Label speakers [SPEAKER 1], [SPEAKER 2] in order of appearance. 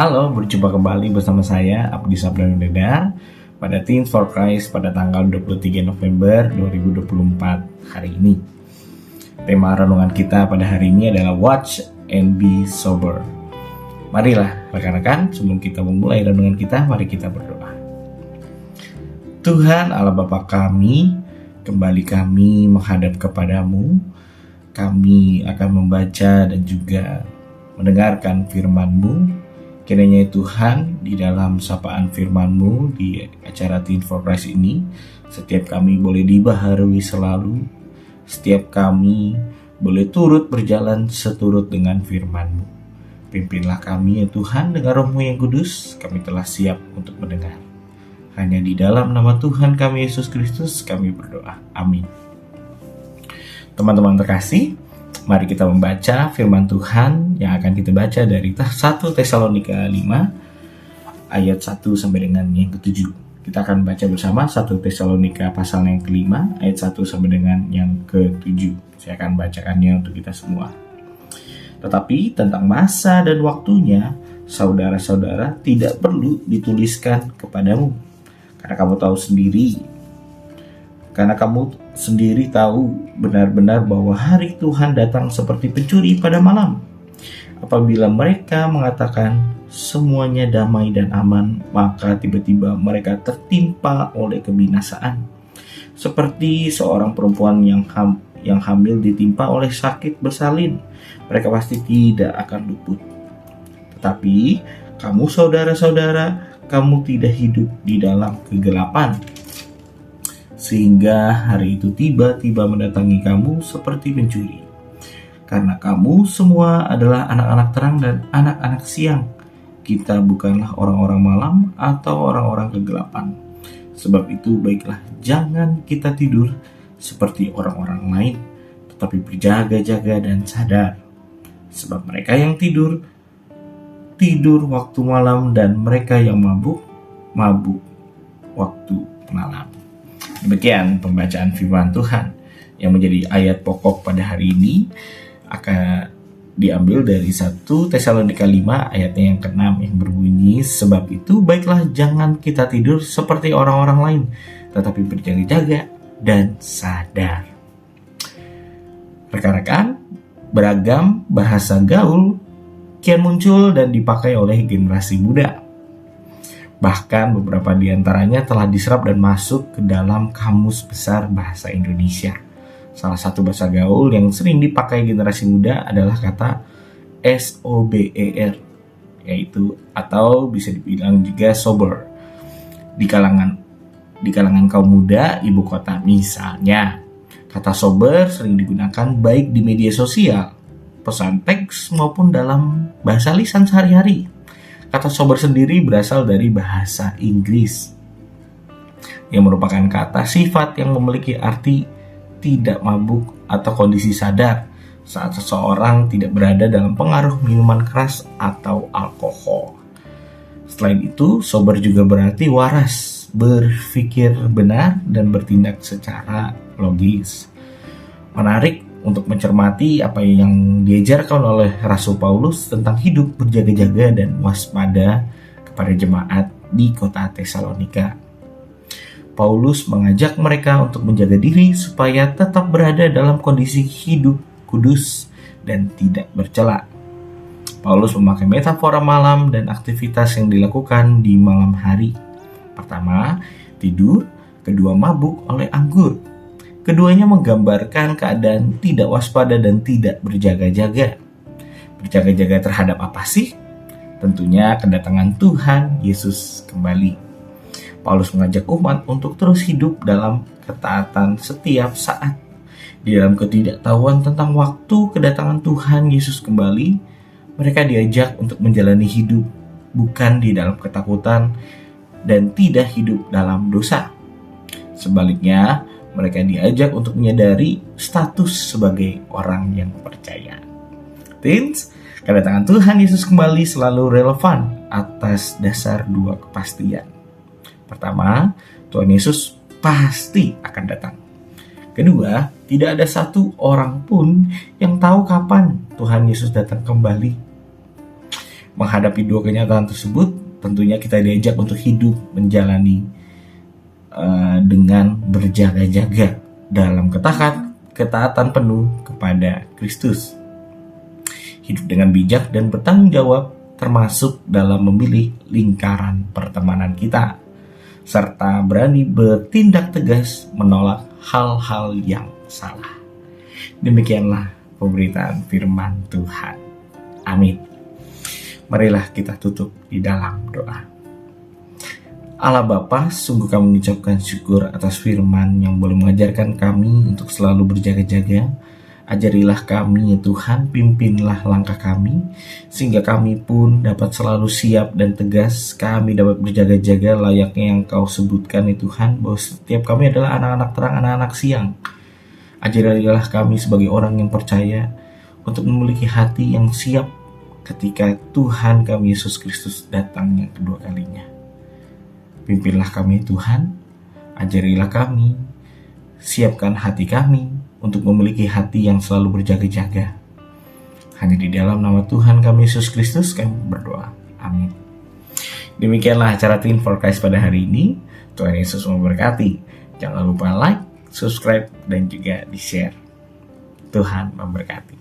[SPEAKER 1] Halo, berjumpa kembali bersama saya Abdi Sabdanudeda pada Teens for Christ pada tanggal 23 November 2024 hari ini. Tema renungan kita pada hari ini adalah Watch and Be Sober. Marilah rekan-rekan, sebelum kita memulai renungan kita, mari kita berdoa. Tuhan Allah Bapa kami, kembali kami menghadap kepadamu. Kami akan membaca dan juga mendengarkan firman-Mu. Kiranya Tuhan, di dalam sapaan firman-Mu di acara Teen for Christ ini, setiap kami boleh dibaharui selalu, setiap kami boleh turut berjalan seturut dengan firman-Mu. Pimpinlah kami ya Tuhan dengan Roh-Mu yang kudus, kami telah siap untuk mendengar. Hanya di dalam nama Tuhan kami Yesus Kristus kami berdoa. Amin. Teman-teman terkasih, mari kita membaca firman Tuhan yang akan kita baca dari 1 Tesalonika 5 ayat 1 sampai dengan yang ke-7. Kita akan baca bersama 1 Tesalonika pasal yang ke-5 ayat 1 sampai dengan yang ke-7. Saya akan bacakannya untuk kita semua. Tetapi tentang masa dan waktunya, saudara-saudara tidak perlu dituliskan kepadamu. Karena kamu sendiri tahu benar-benar bahwa hari Tuhan datang seperti pencuri pada malam. Apabila mereka mengatakan semuanya damai dan aman, maka tiba-tiba mereka tertimpa oleh kebinasaan. Seperti seorang perempuan yang hamil ditimpa oleh sakit bersalin, mereka pasti tidak akan luput. Tetapi kamu saudara-saudara, kamu tidak hidup di dalam kegelapan, sehingga hari itu tiba-tiba mendatangi kamu seperti pencuri. Karena kamu semua adalah anak-anak terang dan anak-anak siang. Kita bukanlah orang-orang malam atau orang-orang kegelapan. Sebab itu baiklah jangan kita tidur seperti orang-orang lain, tetapi berjaga-jaga dan sadar. Sebab mereka yang tidur waktu malam, dan mereka yang mabuk waktu malam. Demikian pembacaan firman Tuhan yang menjadi ayat pokok pada hari ini akan diambil dari 1 Tesalonika 5 ayatnya yang ke-6 yang berbunyi, sebab itu baiklah jangan kita tidur seperti orang-orang lain, tetapi berjaga-jaga dan sadar. Rekan-rekan, beragam bahasa gaul kian muncul dan dipakai oleh generasi muda. Bahkan beberapa di antaranya telah diserap dan masuk ke dalam Kamus Besar Bahasa Indonesia. Salah satu bahasa gaul yang sering dipakai generasi muda adalah kata SOBER, yaitu atau bisa dibilang juga sober. Di kalangan kaum muda ibu kota misalnya, kata sober sering digunakan baik di media sosial, pesan teks maupun dalam bahasa lisan sehari-hari. Kata sober sendiri berasal dari bahasa Inggris yang merupakan kata sifat yang memiliki arti tidak mabuk atau kondisi sadar saat seseorang tidak berada dalam pengaruh minuman keras atau alkohol. Selain itu, sober juga berarti waras, berpikir benar dan bertindak secara logis. Menarik untuk mencermati apa yang diajarkan oleh Rasul Paulus tentang hidup berjaga-jaga dan waspada kepada jemaat di kota Tesalonika. Paulus mengajak mereka untuk menjaga diri supaya tetap berada dalam kondisi hidup kudus dan tidak bercela. Paulus memakai metafora malam dan aktivitas yang dilakukan di malam hari. Pertama, tidur, kedua mabuk oleh anggur. Keduanya menggambarkan keadaan tidak waspada dan tidak berjaga-jaga. Berjaga-jaga terhadap apa sih? Tentunya kedatangan Tuhan Yesus kembali. Paulus mengajak umat untuk terus hidup dalam ketaatan setiap saat. Di dalam ketidaktahuan tentang waktu kedatangan Tuhan Yesus kembali, mereka diajak untuk menjalani hidup bukan di dalam ketakutan dan tidak hidup dalam dosa. Sebaliknya, mereka diajak untuk menyadari status sebagai orang yang percaya. Teens, kedatangan Tuhan Yesus kembali selalu relevan atas dasar dua kepastian. Pertama, Tuhan Yesus pasti akan datang. Kedua, tidak ada satu orang pun yang tahu kapan Tuhan Yesus datang kembali. menghadapi dua kenyataan tersebut, tentunya kita diajak untuk hidup menjalani dengan berjaga-jaga dalam ketaatan penuh kepada Kristus. Hidup dengan bijak dan bertanggung jawab, termasuk dalam memilih lingkaran pertemanan kita, serta berani bertindak tegas menolak hal-hal yang salah. Demikianlah pemberitaan firman Tuhan. Amin. Marilah kita tutup di dalam doa. Allah Bapa, sungguh kami mengucapkan syukur atas firman yang boleh mengajarkan kami untuk selalu berjaga-jaga. Ajarilah kami ya Tuhan, pimpinlah langkah kami, sehingga kami pun dapat selalu siap dan tegas. Kami dapat berjaga-jaga layaknya yang Kau sebutkan ya Tuhan, bahwa setiap kami adalah anak-anak terang, anak-anak siang. Ajarilah kami sebagai orang yang percaya untuk memiliki hati yang siap ketika Tuhan kami Yesus Kristus datang yang kedua kalinya. Pimpinlah kami Tuhan, ajarilah kami, siapkan hati kami untuk memiliki hati yang selalu berjaga-jaga. Hanya di dalam nama Tuhan kami Yesus Kristus kami berdoa. Amin. Demikianlah acara Twin for Christ pada hari ini. Tuhan Yesus memberkati. Jangan lupa like, subscribe, dan juga di-share. Tuhan memberkati.